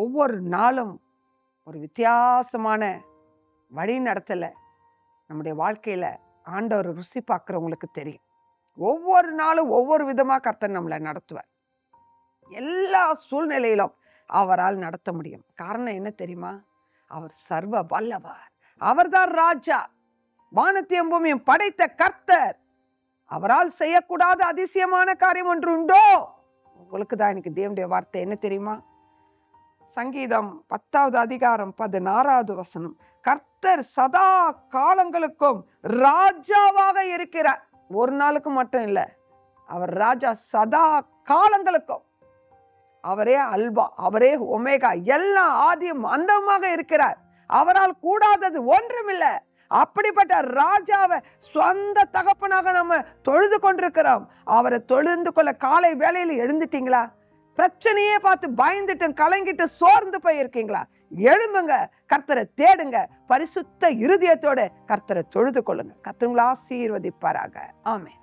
ஒவ்வொரு நாளும் ஒரு வித்தியாசமான வழி நடத்தல நம்முடைய வாழ்க்கையில ஆண்டவர் ருசி பார்க்குறவங்களுக்கு தெரியும். ஒவ்வொரு நாளும் ஒவ்வொரு விதமாக கர்த்தர் நம்மளை நடத்துவார். எல்லா சூழ்நிலையிலும் அவரால் நடத்த முடியும். காரணம் என்ன தெரியுமா? அவர் சர்வ வல்லவர். அவர்தான் ராஜா. வானத்தையும் பூமியும் படைத்த கர்த்தர். அவரால் செய்யக்கூடாத அதிசயமான காரியம் ஒன்று உண்டோ? உங்களுக்கு தான் எனக்கு தேவனுடைய வார்த்தை என்ன தெரியுமா? சங்கீதம் 10வது அதிகாரம் 16வது வசனம். கர்த்தர் சதா காலங்களுக்கும் ராஜாவாக இருக்கிறார். ஒரு நாளுக்கு மட்டும் இல்லை, அவர் ராஜா சதா காலங்களுக்கும். அவரே அல்வா, அவரே ஒமேகா, எல்லாம் ஆதியும் அந்தமாக இருக்கிறார். அவரால் கூடாதது ஒன்றுமில்லை. அப்படிப்பட்ட ராஜாவை சொந்த தகப்பனாக நம்ம தொழுது கொண்டிருக்கிறோம். அவரை தொழுந்து கொள்ள காலை வேளையில் எழுந்துட்டீங்களா? பிரச்சனையே பார்த்து பயந்துட்டு கலங்கிட்டு சோர்ந்து போயிருக்கீங்களா? எழும்புங்க, கர்த்தரை தேடுங்க, பரிசுத்த இருதயத்தோட கர்த்தரை தொழுது கொள்ளுங்க. கர்த்தர் உங்களை ஆசீர்வதிப்பாராக. ஆமென்.